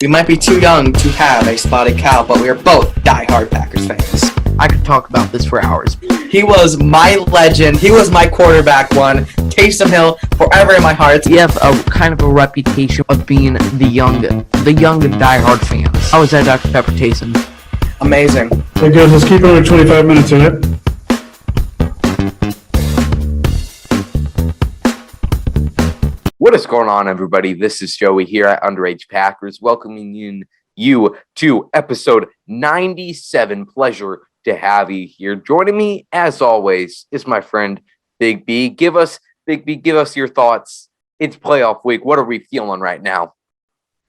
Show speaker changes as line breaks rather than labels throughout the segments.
We might be too young to have a spotted cow, but we are both diehard Packers fans.
I could talk about this for hours.
He was my legend. He was my quarterback one. Taysom Hill, forever in my heart.
We have a kind of a reputation of being the young and diehard fans. How is that, Dr. Pepper Taysom?
Amazing.
Hey guys, let's keep it under 25 minutes, alright?
What is going on, everybody? This is Joey here at Underage Packers, welcoming you to episode 97. Pleasure to have you here. Joining me, as always, is my friend Big B. Give us your thoughts. It's playoff week. What are we feeling right now?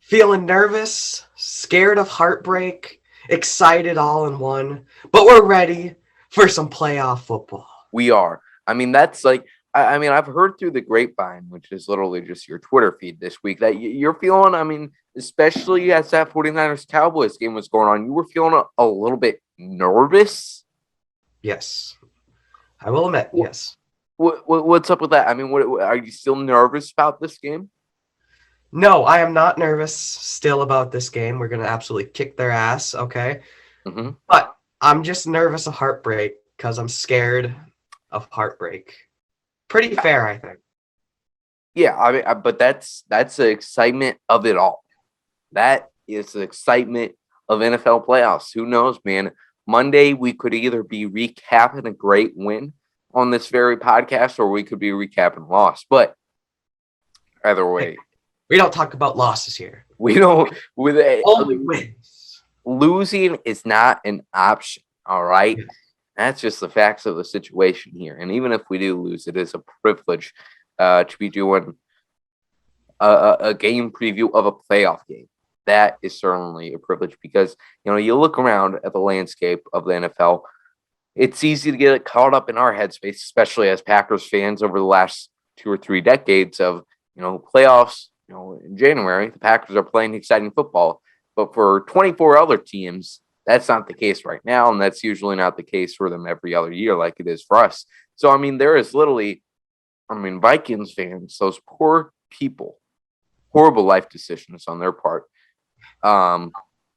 Feeling nervous, scared of heartbreak, excited all in one, but we're ready for some playoff football.
We are. I mean, that's like, I've heard through the grapevine, which is literally just your Twitter feed this week, that you're feeling, especially as that 49ers-Cowboys game was going on, you were feeling a little bit nervous?
Yes. I will admit, yes.
What's up with that? Are you still nervous about this game?
No, I am not nervous still about this game. We're going to absolutely kick their ass, okay?
Mm-hmm.
But I'm just nervous of heartbreak because I'm scared of heartbreak. Pretty fair, I think.
Yeah, but that's the excitement of it all. That is the excitement of NFL playoffs. Who knows, man? Monday, we could either be recapping a great win on this very podcast, or we could be recapping loss. But either way,
we don't talk about losses here.
We don't.
Only wins.
Losing is not an option. All right.
Yes.
That's just the facts of the situation here. And even if we do lose, it is a privilege to be doing a game preview of a playoff game. That is certainly a privilege because, you look around at the landscape of the NFL, it's easy to get caught up in our headspace, especially as Packers fans over the last 2 or 3 decades of, playoffs. In January, the Packers are playing exciting football. But for 24 other teams, that's not the case right now, and that's usually not the case for them every other year like it is for us. So, there is literally, Vikings fans, those poor people, horrible life decisions on their part, and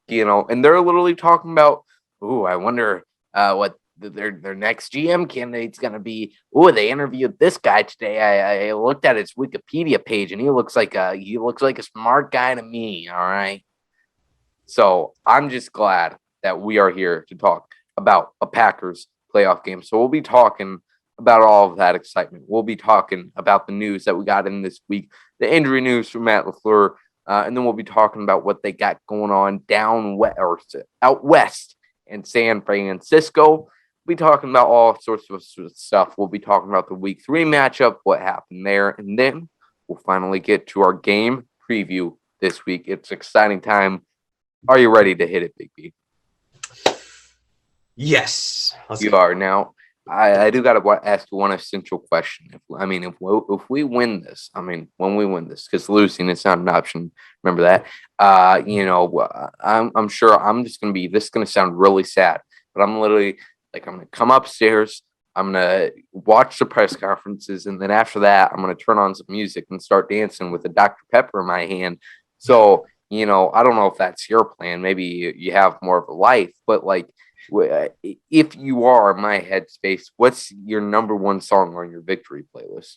they're literally talking about, I wonder what their next GM candidate's going to be. They interviewed this guy today. I looked at his Wikipedia page, and he looks like a smart guy to me, all right? So, I'm just glad that we are here to talk about a Packers playoff game. So we'll be talking about all of that excitement. We'll be talking about the news that we got in this week, the injury news from Matt LaFleur, and then we'll be talking about what they got going on out west in San Francisco. We'll be talking about all sorts of stuff. We'll be talking about the Week 3 matchup, what happened there, and then we'll finally get to our game preview this week. It's an exciting time. Are you ready to hit it, Big B?
Yes.
You are. Now, I do got to ask you one essential question. If we win this, when we win this, because losing is not an option. Remember that. I'm sure I'm just going to be, this is going to sound really sad, but I'm literally, I'm going to come upstairs, I'm going to watch the press conferences, and then after that, I'm going to turn on some music and start dancing with a Dr. Pepper in my hand. So, I don't know if that's your plan. Maybe you have more of a life, but if you are in my headspace, what's your number one song on your victory playlist?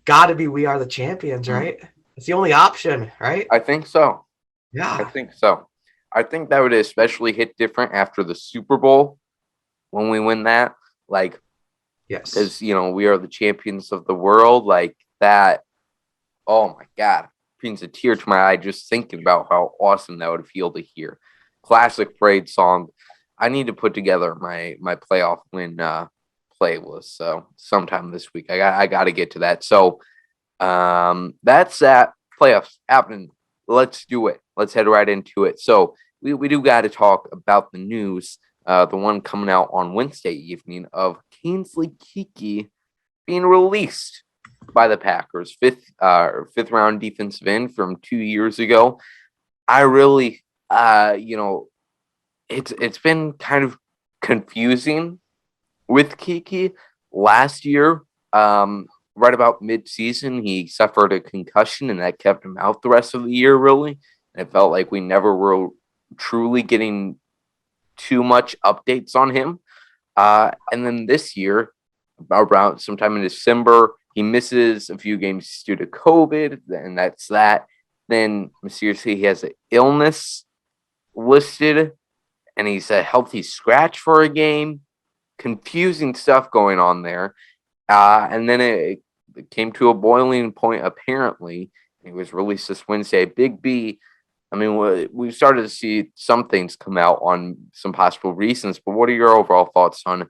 Gotta be We Are the Champions, right? It's the only option, right?
I think so.
Yeah.
I think so. I think that would especially hit different after the Super Bowl when we win that.
Yes.
Because, we are the champions of the world. Like that. Oh, my God. Brings a tear to my eye just thinking about how awesome that would feel to hear. Classic parade song. I need to put together my playoff win playlist. So sometime this week, I got to get to that. So that's that. Playoffs happening. Let's do it. Let's head right into it. So we do got to talk about the news. The one coming out on Wednesday evening of Kingsley Keke being released by the Packers, fifth round defensive end from 2 years ago. I really, it's been kind of confusing with Keke. Last year, right about mid-season, he suffered a concussion, and that kept him out the rest of the year, really. and it felt like we never were truly getting too much updates on him. And then this year, around sometime in December, he misses a few games due to COVID, and that's that. Then mysteriously, he has an illness listed, and he's a healthy scratch for a game. Confusing stuff going on there. And then it came to a boiling point, apparently. He was released this Wednesday. Big B, I mean, we started to see some things come out on some possible reasons, but what are your overall thoughts on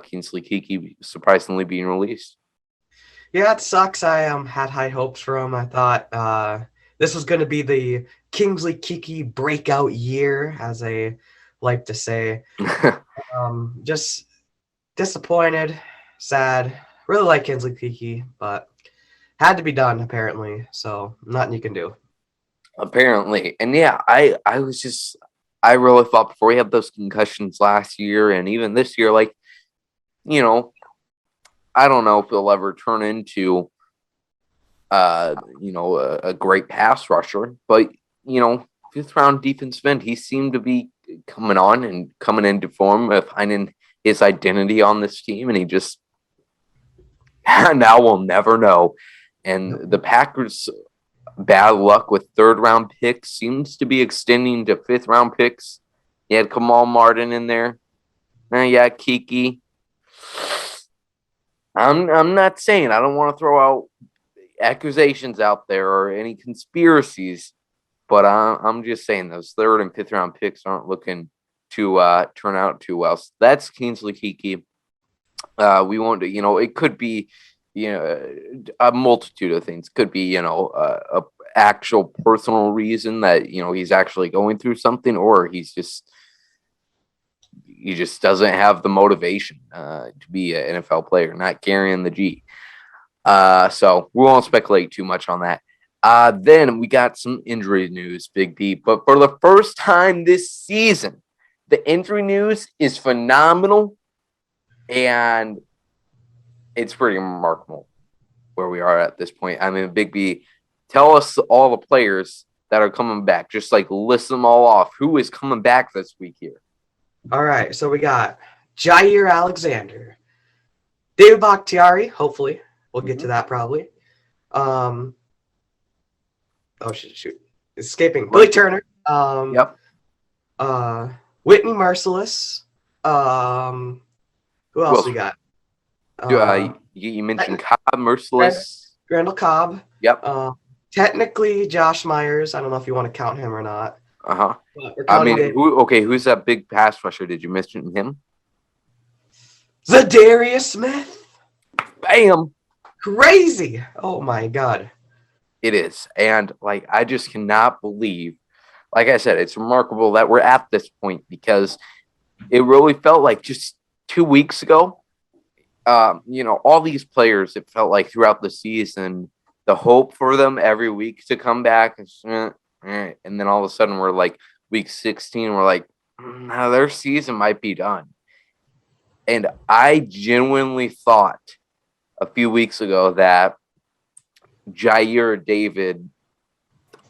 Kingsley Kiki surprisingly being released?
Yeah, it sucks. I had high hopes for him. I thought this was going to be the Kingsley Kiki breakout year, as I like to say. Just disappointed, sad. Really like Kingsley Kiki, but had to be done apparently. So nothing you can do.
Apparently. And yeah, I really thought before he had those concussions last year and even this year, like, you know, I don't know if he'll ever turn into a great pass rusher, but fifth round defensive end, he seemed to be coming on and coming into form, finding his identity on this team, and he just now we'll never know. And the Packers' bad luck with third round picks seems to be extending to fifth round picks. You had Kamal Martin in there. Yeah, Kiki. I'm not saying, I don't want to throw out accusations out there or any conspiracies, but I'm just saying those third and fifth round picks aren't looking to turn out too well. So that's Kingsley Kiki. We won't, it could be, a multitude of things. Could be, a actual personal reason that, he's actually going through something, or he just doesn't have the motivation to be an NFL player, not carrying the G. So we won't speculate too much on that. Then we got some injury news, Big B. But for the first time this season, the injury news is phenomenal, and it's pretty remarkable where we are at this point. I mean, Big B, tell us all the players that are coming back. Just like list them all off. Who is coming back this week here?
All right, so we got Jair Alexander, David Bakhtiari, hopefully. We'll get to that probably. Oh, shoot. Escaping. Billy Turner.
Yep.
Whitney Merciless. Who else we got?
You mentioned Cobb, Merciless.
Randall Cobb.
Yep.
Technically, Josh Myers. I don't know if you want to count him or not.
Uh-huh. I mean, who's that big pass rusher? Did you mention him?
Zadarius Smith.
Bam.
Crazy. Oh, my God.
It is. And, I just cannot believe, like I said, it's remarkable that we're at this point, because it really felt like just 2 weeks ago, all these players, it felt like throughout the season, the hope for them every week to come back is, and then all of a sudden we're like week 16, we're like, no, their season might be done. And I genuinely thought a few weeks ago that Jair or David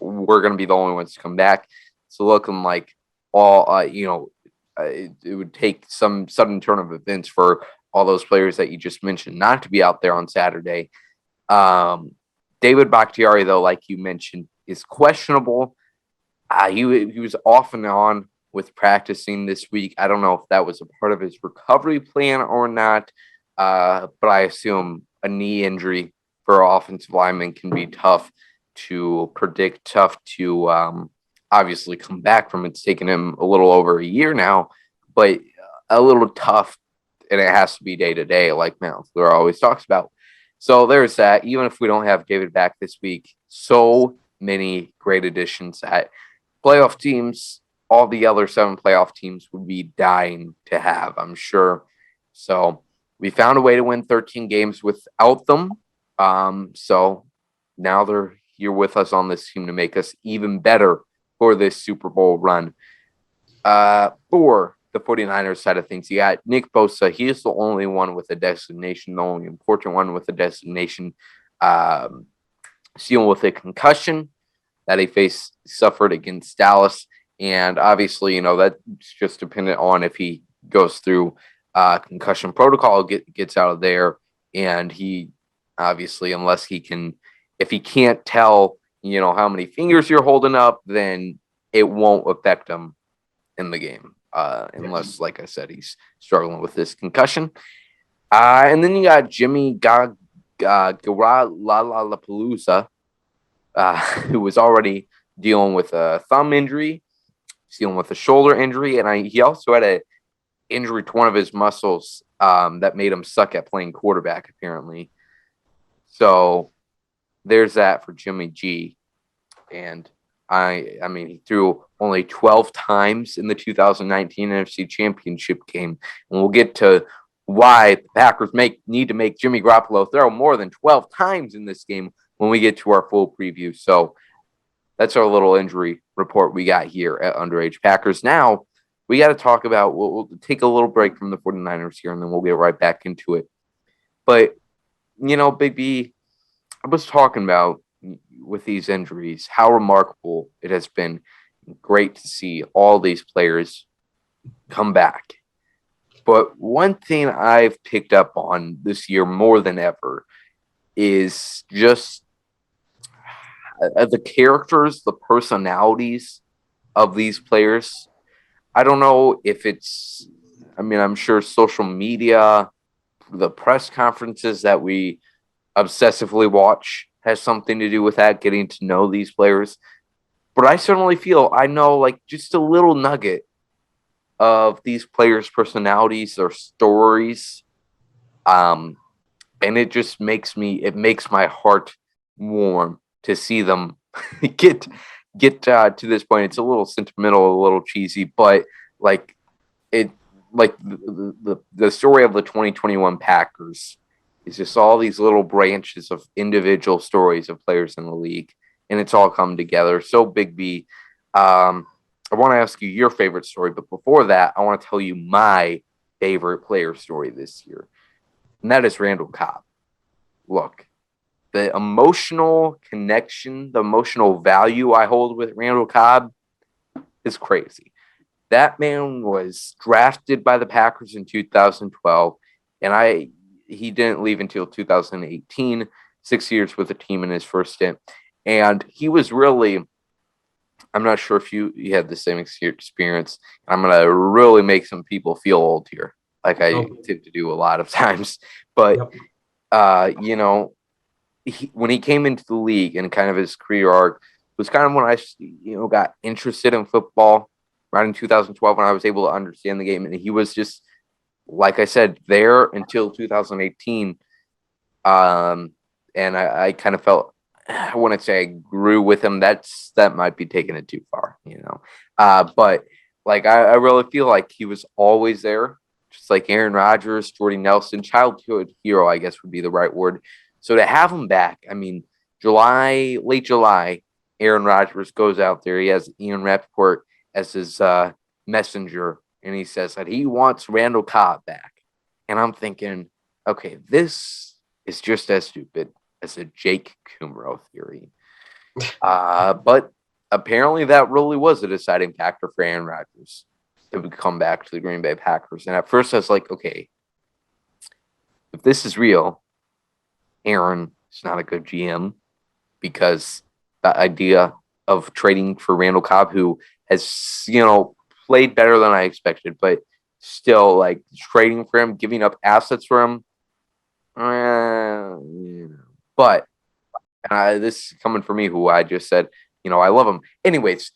were going to be the only ones to come back. So looking like it would take some sudden turn of events for all those players that you just mentioned not to be out there on Saturday. David Bakhtiari, though, like you mentioned, is questionable. He was off and on with practicing this week. I don't know if that was a part of his recovery plan or not, but I assume a knee injury for offensive linemen can be tough to predict, tough to obviously come back from. It's taken him a little over a year now, but a little tough, and it has to be day to day, like Matt LaFleur always talks about. So there's that. Even if we don't have David back this week, so many great additions that playoff teams, all the other 7 playoff teams would be dying to have, I'm sure. So we found a way to win 13 games without them. So now they're here with us on this team to make us even better for this Super Bowl run. For the 49ers side of things, you got Nick Bosa. He is the only one with a designation, the only important one with a designation, dealing with a concussion. that he suffered against Dallas. And obviously, that's just dependent on if he goes through concussion protocol, gets out of there. And he obviously, if he can't tell, how many fingers you're holding up, then it won't affect him in the game. Unless, like I said, he's struggling with this concussion. And then you got Jimmy Garoppolo, who was already dealing with a thumb injury, dealing with a shoulder injury, and he also had an injury to one of his muscles that made him suck at playing quarterback, apparently. So there's that for Jimmy G. And I mean, he threw only 12 times in the 2019 NFC Championship game, and we'll get to why the Packers need to make Jimmy Garoppolo throw more than 12 times in this game when we get to our full preview. So that's our little injury report we got here at Underage Packers. Now, we got to talk about, we'll take a little break from the 49ers here, and then we'll get right back into it. But, Big B, I was talking about with these injuries, how remarkable it has been. Great to see all these players come back. But one thing I've picked up on this year more than ever is just the characters, the personalities of these players. I don't know if I'm sure social media, the press conferences that we obsessively watch has something to do with that, getting to know these players. But I certainly feel I know just a little nugget of these players' personalities or stories. And it just makes my heart warm to see them get to this point. It's a little sentimental, a little cheesy, but the story of the 2021 Packers is just all these little branches of individual stories of players in the league, and it's all come together. So, Big B, I want to ask you your favorite story, but before that, I want to tell you my favorite player story this year, and that is Randall Cobb. Look, the emotional connection, the emotional value I hold with Randall Cobb is crazy. That man was drafted by the Packers in 2012, and he didn't leave until 2018, 6 years with the team in his first stint. And he was really, I'm not sure if you had the same experience. I'm going to really make some people feel old here, like I tend to do a lot of times. But, when he came into the league and kind of his career arc was kind of when I, got interested in football right in 2012 when I was able to understand the game. And he was just, like I said, there until 2018. And I kind of felt, I wouldn't say I grew with him. That might be taking it too far, but I really feel like he was always there, just like Aaron Rodgers, Jordy Nelson, childhood hero, I guess would be the right word. So to have him back, I mean, late July, Aaron Rodgers goes out there. He has Ian Rappaport as his messenger, and he says that he wants Randall Cobb back. And I'm thinking, okay, this is just as stupid as a Jake Kumro theory. But apparently that really was a deciding factor for Aaron Rodgers to come back to the Green Bay Packers. And at first I was like, okay, if this is real, Aaron is not a good GM, because the idea of trading for Randall Cobb, who has, played better than I expected, but still trading for him, giving up assets for him. But this is coming from me, who I just said, I love him. Anyways,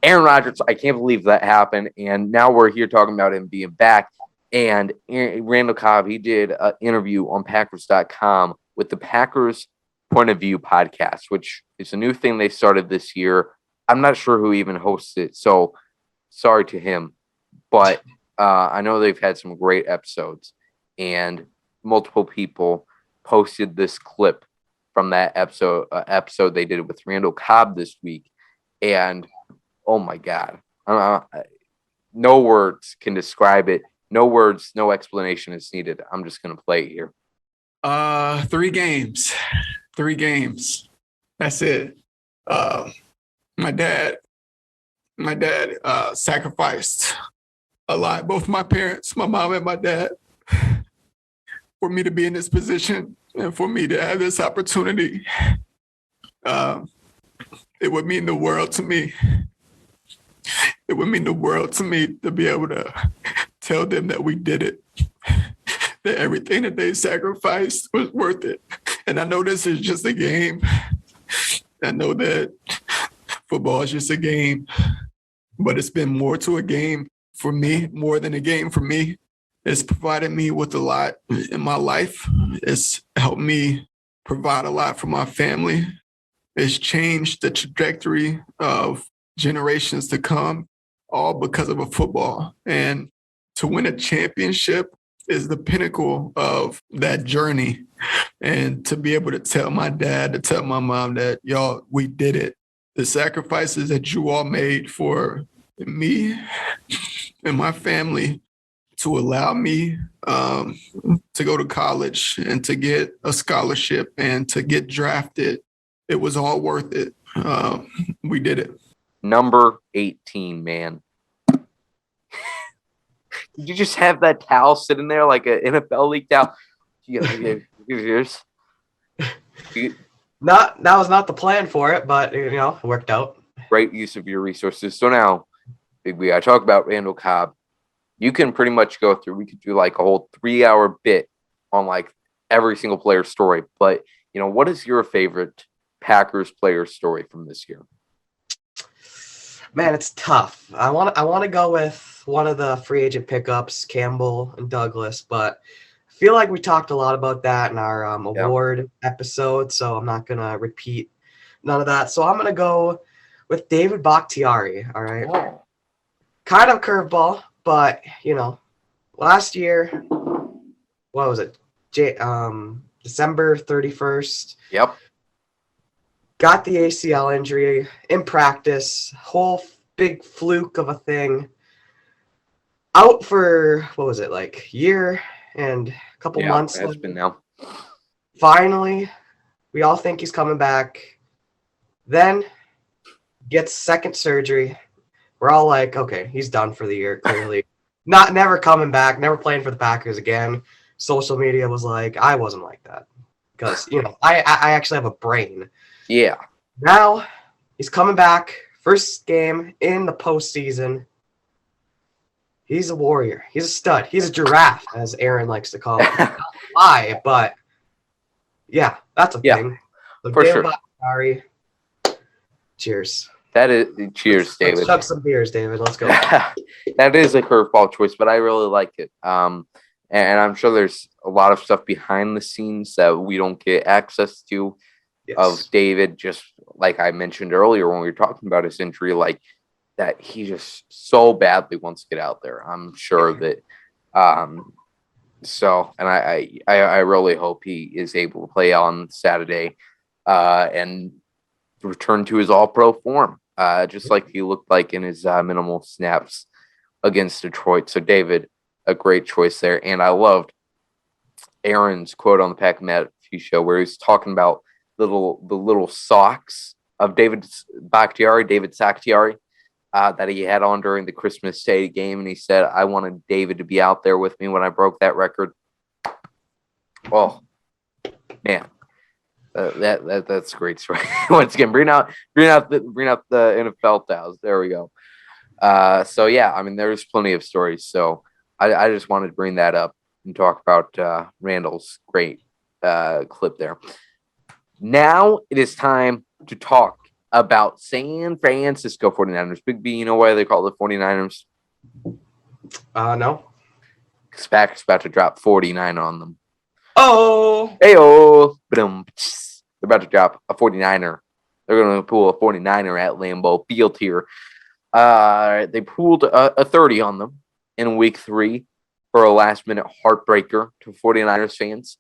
Aaron Rodgers, I can't believe that happened. And now we're here talking about him being back. And Randall Cobb, he did an interview on Packers.com with the Packers Point of View podcast, which is a new thing they started this year. I'm not sure who even hosts it, so sorry to him. But I know they've had some great episodes, and multiple people posted this clip from that episode they did with Randall Cobb this week. And, oh, my God. No words can describe it. No words, no explanation is needed. I'm just going to play it here.
3 games. 3 games. That's it. My dad sacrificed a lot, both my parents, my mom and my dad, for me to be in this position and for me to have this opportunity. It would mean the world to me. It would mean the world to me to be able to tell them that we did it, that everything that they sacrificed was worth it. And I know this is just a game. I know that football is just a game, but it's been more to a game for me, more than a game for me. It's provided me with a lot in my life. It's helped me provide a lot for my family. It's changed the trajectory of generations to come, all because of a football. And to win a championship is the pinnacle of that journey. And to be able to tell my dad, to tell my mom that, y'all, we did it. The sacrifices that you all made for me and my family to allow me to go to college and to get a scholarship and to get drafted, it was all worth it. We did it.
Number 18, man. Did you just have that towel sitting there like an NFL league towel? Yours.
That was not the plan for it, but it worked out.
Great use of your resources. So now, Big B, I talk about Randall Cobb. You can pretty much go through. We could do like a whole 3-hour bit on like every single player story. But what is your favorite Packers player story from this year?
Man, it's tough. I want to go with one of the free agent pickups, Campbell and Douglas, but I feel like we talked a lot about that in our award episode, so I'm not going to repeat none of that. So I'm going to go with David Bakhtiari, all right?
Oh.
Kind of curveball, but, last year, what was it? December 31st.
Yep.
Got the ACL injury in practice, whole big fluke of a thing. Out for, what was it, like year and a couple months.
It's been now.
Finally, we all think he's coming back. Then gets second surgery. We're all like, okay, he's done for the year, clearly. Never coming back, never playing for the Packers again. Social media was like, I wasn't like that. Because, I actually have a brain.
Yeah.
Now he's coming back. First game in the postseason. He's a warrior. He's a stud. He's a giraffe, as Aaron likes to call him. Not lie, but yeah, that's a thing. So
for sure.
Sorry. Cheers.
That is cheers, David.
Let's chug some beers, David. Let's go.
That is a curveball choice, but I really like it. And I'm sure there's a lot of stuff behind the scenes that we don't get access to. Yes. Of David, just like I mentioned earlier when we were talking about his injury, like that he just so badly wants to get out there. I'm sure that so, and I really hope he is able to play on Saturday and return to his all-pro form, just like he looked like in his minimal snaps against Detroit. So David, a great choice there. And I loved Aaron's quote on the Pack Matthew show where he's talking about the little socks of David Bakhtiari that he had on during the Christmas Day game, and he said, "I wanted David to be out there with me when I broke that record." Oh man, that's a great story. Once again, bring out the NFL towels. There we go. So yeah, I mean, there's plenty of stories. So I just wanted to bring that up and talk about Randall's great clip there. Now it is time to talk about San Francisco 49ers. Big B, you know why they call it the 49ers?
No.
Because Packers about to drop 49 on them.
Oh!
Hey-oh! They're about to drop a 49er. They're going to pull a 49er at Lambeau Field here. They pulled a 30 on them in week 3 for a last-minute heartbreaker to 49ers fans.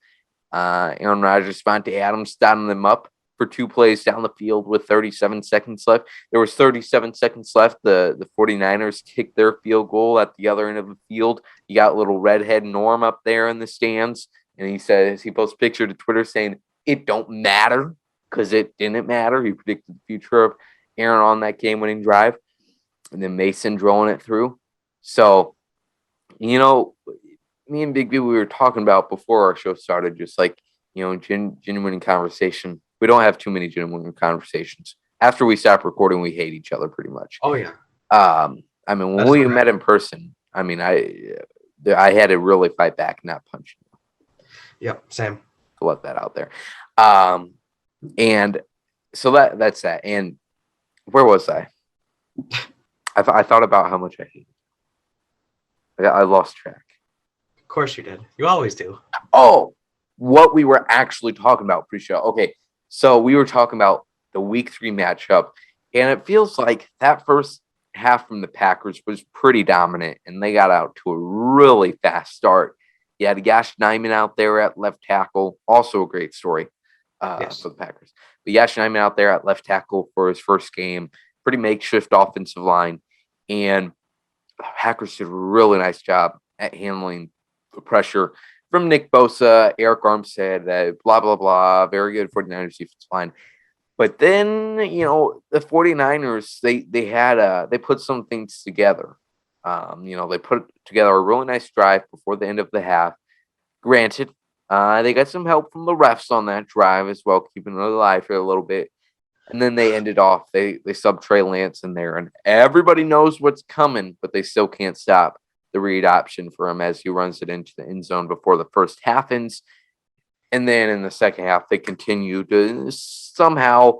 Aaron Rodgers, Devontae Adams dotting them up for 2 plays down the field with 37 seconds left. There was 37 seconds left. The 49ers kicked their field goal at the other end of the field. You got little redhead Norm up there in the stands, and he says he posts a picture to Twitter saying, "It don't matter." because it didn't matter. He predicted the future of Aaron on that game-winning drive, and then Mason drilling it through. So, me and Big B, we were talking about before our show started, just like, genuine conversation. We don't have too many genuine conversations. After we stop recording, we hate each other pretty much.
Oh yeah.
When
That's
we
correct.
met in person, I had to really fight back, not punch you.
Yep. Same.
To let that out there. And so that's that. And where was I? I thought about how much I hated. I lost track.
Of course you did. You always do.
Oh, what we were actually talking about pre-show. Okay, so we were talking about the Week 3 matchup, and it feels like that first half from the Packers was pretty dominant, and they got out to a really fast start. You had Yash Nyman out there at left tackle, also a great story
Yes.
for the Packers. But Yash Nyman out there at left tackle for his first game, pretty makeshift offensive line, and the Packers did a really nice job at handling the pressure from Nick Bosa, Eric Armstead, blah, blah, blah. Very good 49ers defensive line. But then, the 49ers, they put some things together. They put together a really nice drive before the end of the half. Granted, they got some help from the refs on that drive as well, keeping it alive for a little bit. And then they ended off. They sub Trey Lance in there, and everybody knows what's coming, but they still can't stop the read option for him as he runs it into the end zone before the first half ends. And then in the second half, they continue to somehow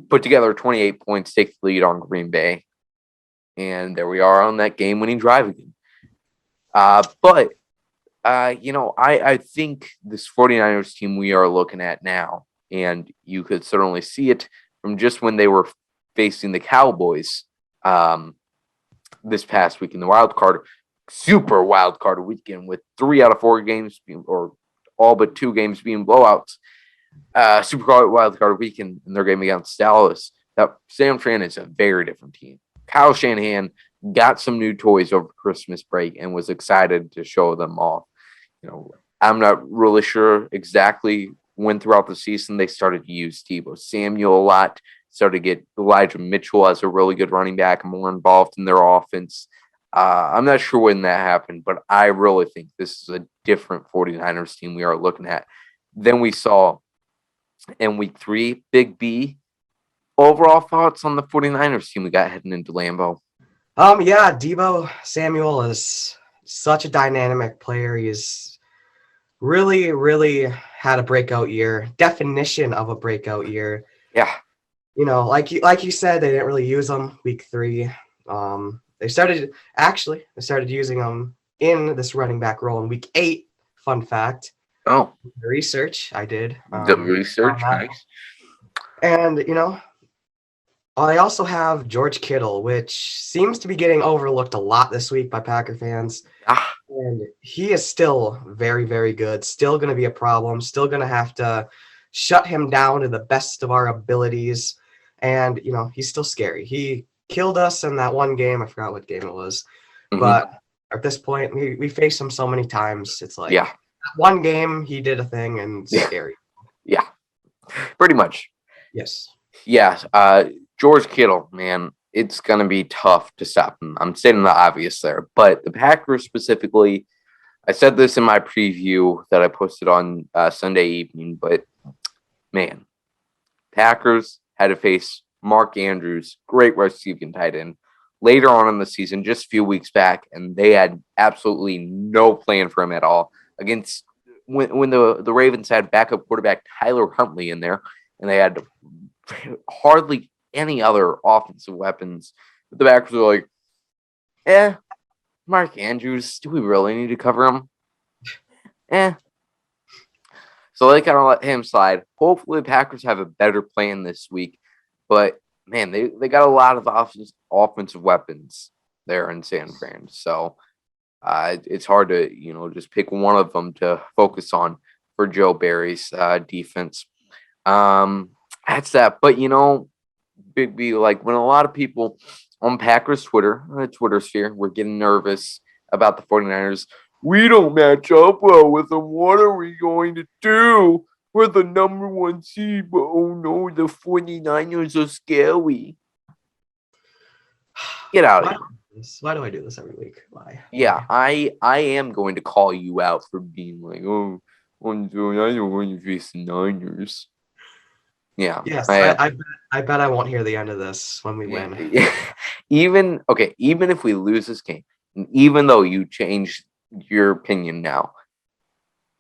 put together 28 points, take the lead on Green Bay. And there we are on that game-winning drive again. But I think this 49ers team we are looking at now, and you could certainly see it from just when they were facing the Cowboys this past week in the super wild card weekend with 3 out of 4 games or all but 2 games being blowouts. Super wild card weekend in their game against Dallas. That San Fran is a very different team. Kyle Shanahan got some new toys over Christmas break and was excited to show them off. I'm not really sure exactly when throughout the season they started to use Deebo Samuel a lot, started to get Elijah Mitchell as a really good running back, more involved in their offense. I'm not sure when that happened, but I really think this is a different 49ers team we are looking at than we saw in Week 3. Big B, overall thoughts on the 49ers team we got heading into Lambeau?
Yeah, Deebo Samuel is such a dynamic player. He's really, really had a breakout year. Definition of a breakout year.
Yeah.
Like you said, they didn't really use him Week 3. They started using him in this running back role in Week 8. Fun fact.
Oh.
The research I did.
The research, nice.
And, I also have George Kittle, which seems to be getting overlooked a lot this week by Packer fans. And he is still very, very good. Still going to be a problem. Still going to have to shut him down to the best of our abilities. And, he's still scary. He killed us in that one game. I forgot what game it was.
Mm-hmm.
But at this point, we faced him so many times. It's like,
yeah,
one game he did a thing and it's scary.
Yeah, pretty much.
Yes.
Yeah. George Kittle, man, it's going to be tough to stop him. I'm stating the obvious there. But the Packers specifically, I said this in my preview that I posted on Sunday evening, but, man, Packers had to face Mark Andrews, great receiving tight end, later on in the season, just a few weeks back, and they had absolutely no plan for him at all. Against when the Ravens had backup quarterback Tyler Huntley in there, and they had hardly any other offensive weapons. But the Packers were like, Mark Andrews, do we really need to cover him? So they kind of let him slide. Hopefully the Packers have a better plan this week. But, man, they got a lot of offensive weapons there in San Fran. So it's hard to, just pick one of them to focus on for Joe Barry's defense. That's that. But, Big B, when a lot of people on Packers Twitter sphere, were getting nervous about the 49ers. We don't match up well with them. What are we going to do? we're the number 1 seed, but oh no, the 49ers are scary. Get out of here.
Why do I do this every week? Why?
Yeah, I am going to call you out for being like, oh, I don't want to face the Niners. Yeah.
Yes,
I
I bet I won't hear the end of this when we win.
even if we lose this game, and even though you changed your opinion now,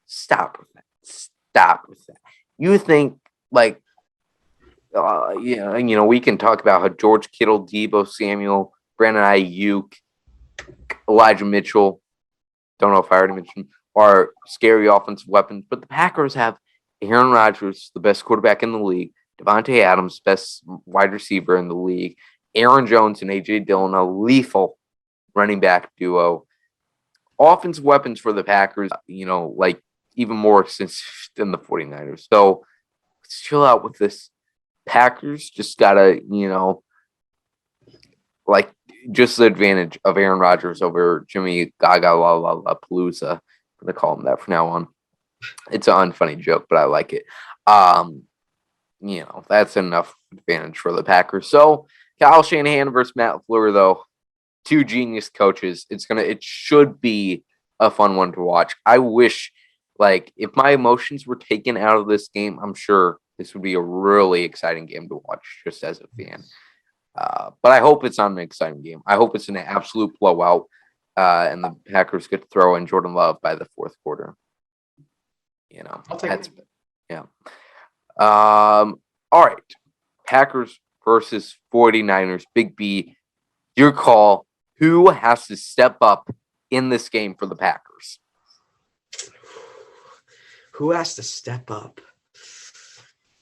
stop with that. Stop with that. You think like, we can talk about how George Kittle, Deebo Samuel, Brandon Ayuk, Elijah Mitchell, don't know if I already mentioned, are scary offensive weapons, but the Packers have Aaron Rodgers, the best quarterback in the league, Devontae Adams, best wide receiver in the league, Aaron Jones and A.J. Dillon, a lethal running back duo. Offensive weapons for the Packers, like even more than the 49ers. So let's chill out with this. Packers just got to, like just the advantage of Aaron Rodgers over Jimmy Gaga Palooza. I'm going to call him that from now on. It's an unfunny joke, but I like it. That's enough advantage for the Packers. So Kyle Shanahan versus Matt LaFleur, though, 2 genius coaches. It should be a fun one to watch. I wish, if my emotions were taken out of this game, I'm sure this would be a really exciting game to watch just as a fan. But I hope it's not an exciting game. I hope it's an absolute blowout, and the Packers get to throw in Jordan Love by the 4th quarter.
I'll take it.
Yeah. All right. Packers versus 49ers. Big B, your call. Who has to step up in this game for the Packers?
Who has to step up?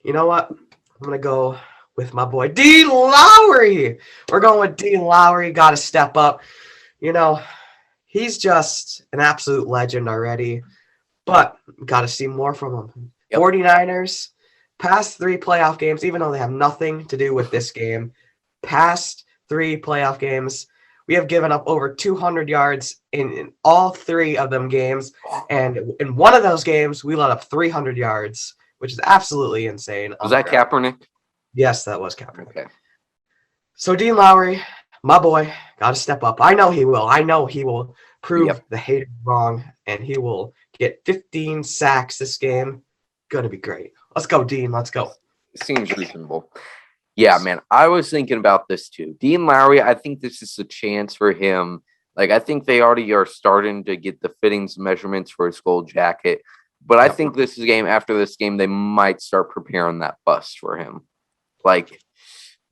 You know what? I'm going to go with my boy, Dean Lowry. We're going with Dean Lowry. Got to step up. He's just an absolute legend already, but got to see more from him. Yep. 49ers, past 3 playoff games, even though they have nothing to do with this game, past 3 playoff games, we have given up over 200 yards in all 3 of them games. And in one of those games, we let up 300 yards, which is absolutely insane.
Was that Kaepernick?
Yes, that was Kaepernick.
Okay.
So Dean Lowry, my boy, got to step up. I know he will. I know he will prove the haters wrong, and he will get 15 sacks this game. Going to be great. Let's go, Dean. Let's go.
Seems reasonable. Yeah, man. I was thinking about this too. Dean Lowry, I think this is a chance for him. I think they already are starting to get the fittings measurements for his gold jacket. But I think this is a game, after this game, they might start preparing that bust for him.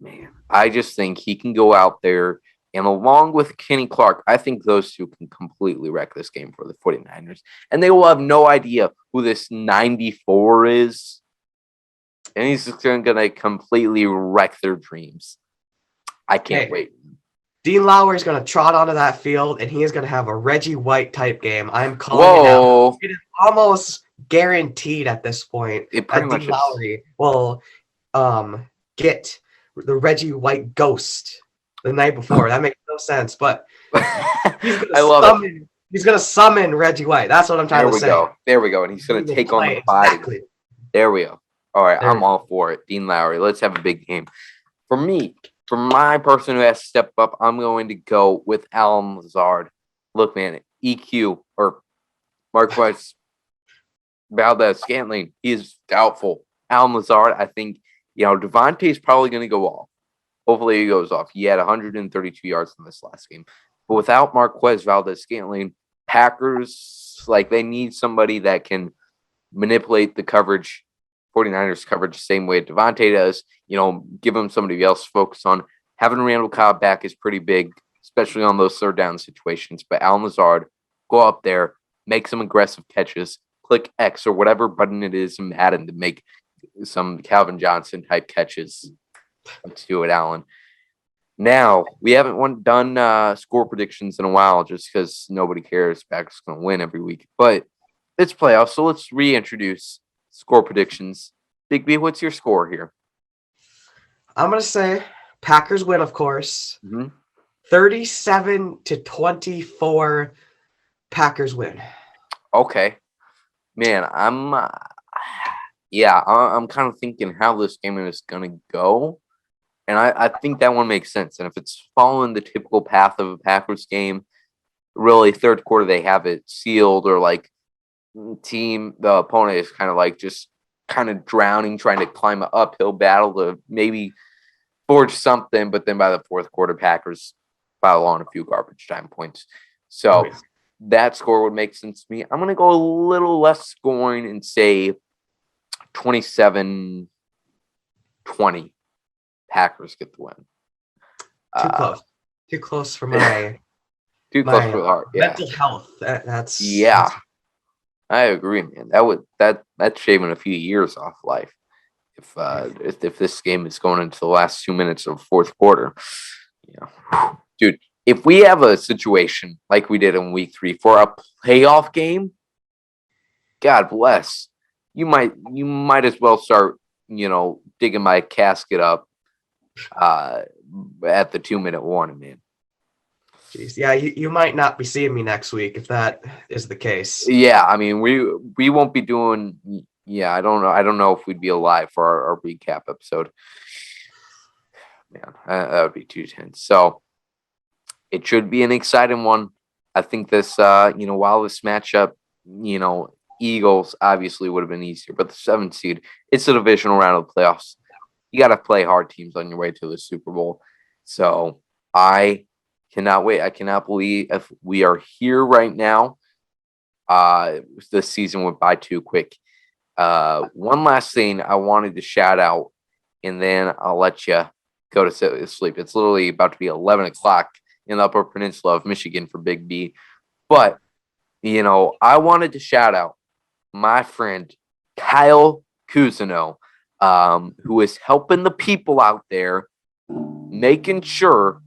Man, I just think he can go out there, and along with Kenny Clark, I think those 2 can completely wreck this game for the 49ers. And they will have no idea who this 94 is. And he's just going to completely wreck their dreams. I can't wait.
Dean Lowry is going to trot onto that field, and he is going to have a Reggie White type game. I'm calling it out. It is almost guaranteed at this point
that Dean
Lowry will get the Reggie White ghost the night before. That makes no sense, but he's going to summon Reggie White. That's what I'm trying to say.
There we go. And he's going to take on the body. Exactly. There we go. All right, I'm all for it. Dean Lowry, let's have a big game. For me, for my person who has to step up, I'm going to go with Alan Lazard. Look, man, EQ or Marquez Valdez-Scantling, he is doubtful. Alan Lazard, I think, Devontae's probably going to go off. Hopefully he goes off. He had 132 yards in this last game. But without Marquez Valdez-Scantling, Packers, they need somebody that can manipulate the coverage, 49ers coverage, the same way Devontae does. Give him somebody else to focus on. Having Randall Cobb back is pretty big, especially on those 3rd down situations. But Alan Lazard, go up there, make some aggressive catches, click X or whatever button it is in Madden to make some Calvin Johnson type catches. Let's do it, Alan. Now, we haven't done score predictions in a while just because nobody cares. Packers going to win every week. But it's playoffs, so let's reintroduce score predictions. Big B, what's your score here?
I'm going to say Packers win, of course. 37-24, Packers win.
Okay. Man, I'm yeah, I'm kind of thinking how this game is going to go. And I think that one makes sense. And if it's following the typical path of a Packers game, really third quarter they have it sealed, or like the opponent is kind of like just kind of drowning, trying to climb an uphill battle to maybe forge something. But then by the fourth quarter, Packers pile on a few garbage time points. So that score would make sense to me. I'm going to go a little less scoring and say 27-20. Packers get the win.
Too close. Too close for my
too close for the heart. Yeah.
Mental health. That's
I agree, man. That's shaving a few years off life. If this game is going into the last 2 minutes of fourth quarter, dude. If we have a situation like we did in week 3 for a playoff game, God bless. You might as well start, digging my casket up at the 2-minute warning, man.
Jeez. Yeah, you might not be seeing me next week if that is the case.
Yeah, I mean we won't be doing. Yeah, I don't know if we'd be alive for our recap episode. Man, that would be too tense. So it should be an exciting one. I think this, while this matchup, Eagles obviously would have been easier, but the 7th seed, it's a divisional round of the playoffs. You got to play hard teams on your way to the Super Bowl. So I cannot wait. I cannot believe if we are here right now. This season went by too quick. One last thing I wanted to shout out, and then I'll let you go to sleep. It's literally about to be 11 o'clock in the Upper Peninsula of Michigan for Big B. But, I wanted to shout out my friend Kyle Cousineau, who is helping the people out there, making sure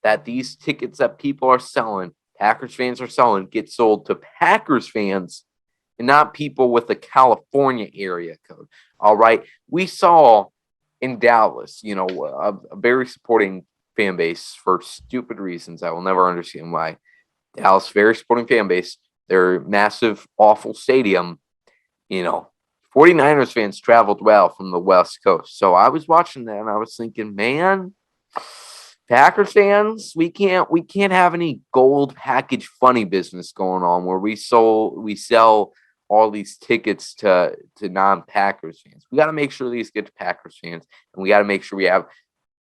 that these tickets that people are selling, Packers fans are selling, get sold to Packers fans and not people with a California area code. All right. We saw in Dallas, a very supporting fan base for stupid reasons. I will never understand why. Dallas, very supporting fan base. Their massive, awful stadium, 49ers fans traveled well from the West Coast. So I was watching that and I was thinking, man, Packers fans, we can't have any gold package funny business going on where we sell all these tickets to non-Packers fans. We got to make sure these get to Packers fans, and we got to make sure we have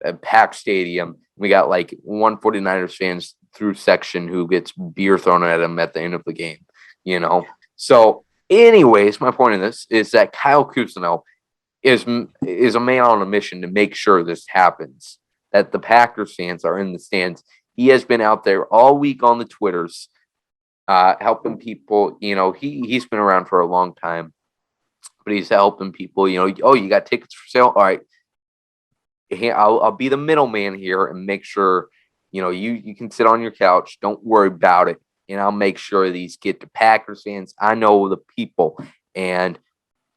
a packed stadium. We got like one 49ers fans through section who gets beer thrown at him at the end of the game, So anyways, my point in this is that Kyle Cousineau is a man on a mission to make sure this happens, that the Packers fans are in the stands. He has been out there all week on the Twitters, helping people. He's been around for a long time, but he's helping people. You got tickets for sale? All right. I'll be the middleman here and make sure, you can sit on your couch. Don't worry about it. And I'll make sure these get to Packers fans. I know the people. And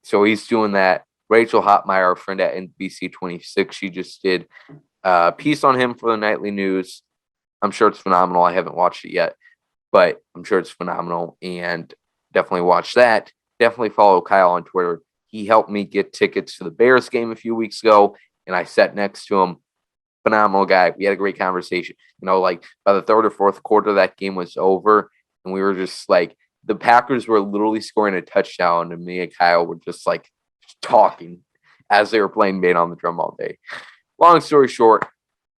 so he's doing that. Rachel Hotmeyer, our friend at NBC 26, she just did a piece on him for the nightly news. I'm sure it's phenomenal. I haven't watched it yet, but I'm sure it's phenomenal. And definitely watch that. Definitely follow Kyle on Twitter. He helped me get tickets to the Bears game a few weeks ago, and I sat next to him. Phenomenal guy. We had a great conversation. Like by the third or fourth quarter, that game was over, and we were just like, the Packers were literally scoring a touchdown, and me and Kyle were just like talking as they were playing Made on the Drum all day. Long story short,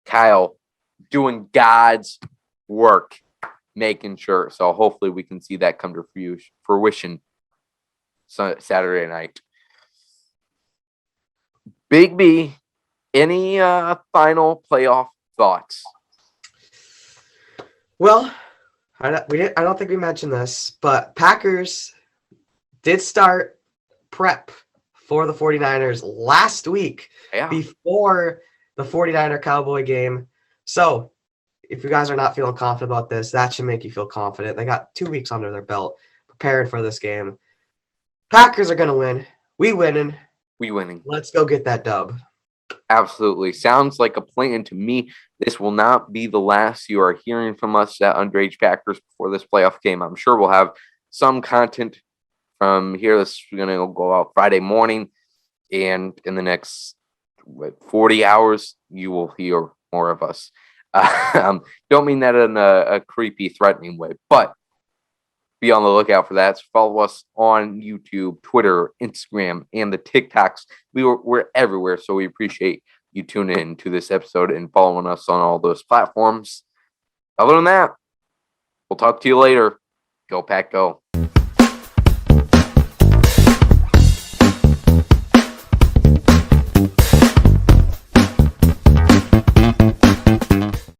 Kyle doing God's work, making sure. So hopefully we can see that come to fruition Saturday night. Big B, any final playoff thoughts?
Well, I don't think we mentioned this, but Packers did start prep for the 49ers last week before the 49er Cowboy game. So if you guys are not feeling confident about this, that should make you feel confident. They got 2 weeks under their belt preparing for this game. Packers are going to win. We winning. Let's go get that dub.
Absolutely. Sounds like a plan to me. This will not be the last you are hearing from us at Underage Packers before this playoff game. I'm sure we'll have some content from here. This is going to go out Friday morning, and in the next 40 hours, you will hear more of us. Don't mean that in a creepy, threatening way, but be on the lookout for that. So follow us on YouTube, Twitter, Instagram, and the TikToks. We're everywhere, so we appreciate you tuning in to this episode and following us on all those platforms. Other than that, we'll talk to you later. Go Pack, go.